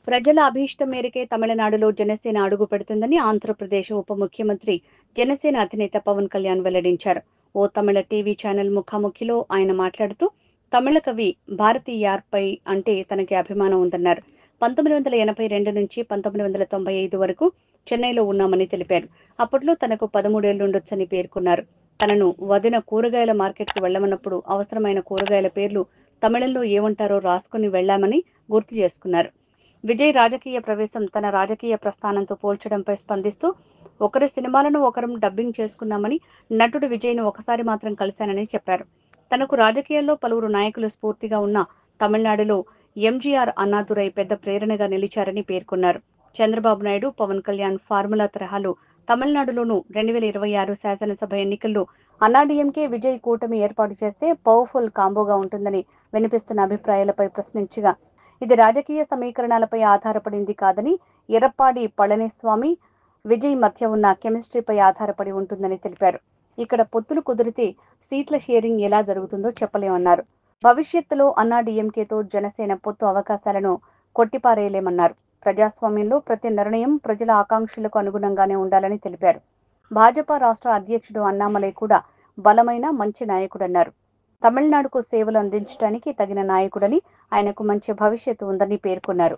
ప్రజల అభీష్టం మేరకే తమిళనాడులో జనసేన అడుగు పెడుతుందని ఆంధ్రప్రదేశ్ ఉప ముఖ్యమంత్రి జనసేన అధినేత పవన్ కళ్యాణ్ వెల్లడించారు. ఓ తమిళ టీవీ ఛానల్ ముఖాముఖిలో ఆయన మాట్లాడుతూ తమిళ కవి భారతీయార్పై అంటే తనకి అభిమానం ఉందన్నారు. 1982 నుంచి 1995 వరకు చెన్నైలో ఉన్నామని తెలిపారు. అప్పట్లో తనకు 13 ఏళ్లుండొచ్చని పేర్కొన్నారు. తనను వదిన కూరగాయల మార్కెట్కు వెళ్లమన్నప్పుడు అవసరమైన కూరగాయల పేర్లు తమిళంలో ఏమంటారో రాసుకుని వెళ్లామని గుర్తు చేసుకున్నారు. విజయ్ రాజకీయ ప్రవేశం తన రాజకీయ ప్రస్థానంతో పోల్చడంపై స్పందిస్తూ ఒకరి సినిమాలను ఒకరం డబ్బింగ్ చేసుకున్నామని, నటుడు విజయ్ను ఒకసారి మాత్రం కలిశానని చెప్పారు. తనకు రాజకీయాల్లో పలువురు నాయకులు స్ఫూర్తిగా ఉన్న తమిళనాడులో ఎంజీఆర్ అన్నాదురై పెద్ద ప్రేరణగా నిలిచారని పేర్కొన్నారు. చంద్రబాబు నాయుడు, పవన్ కళ్యాణ్ ఫార్ములా తరహాలో తమిళనాడులోనూ 2026 శాసనసభ ఎన్నికల్లో అన్నాడీఎంకే విజయ్ కూటమి ఏర్పాటు చేస్తే పవర్ఫుల్ కాంబోగా ఉంటుందని వినిపిస్తున్న అభిప్రాయాలపై ప్రశ్నించగా, ఇది రాజకీయ సమీకరణాలపై ఆధారపడింది కాదని, ఎర్రప్పాడి పళనిస్వామి, విజయ్ మధ్య ఉన్న కెమిస్ట్రీపై ఆధారపడి ఉంటుందని తెలిపారు. ఇక్కడ పొత్తులు కుదిరితే సీట్ల షేరింగ్ ఎలా జరుగుతుందో చెప్పలేమన్నారు. భవిష్యత్తులో అన్నాడీఎంకేతో జనసేన పొత్తు అవకాశాలను కొట్టిపారేయలేమన్నారు. ప్రజాస్వామ్యంలో ప్రతి నిర్ణయం ప్రజల ఆకాంక్షలకు అనుగుణంగానే ఉండాలని తెలిపారు. భాజపా రాష్ట్ర అధ్యక్షుడు అన్నామలై కూడా బలమైన మంచి నాయకుడన్నారు. తమిళనాడుకు సేవలు అందించడానికి తగిన నాయకుడని, ఆయనకు మంచి భవిష్యత్తు ఉందని పేర్కొన్నారు.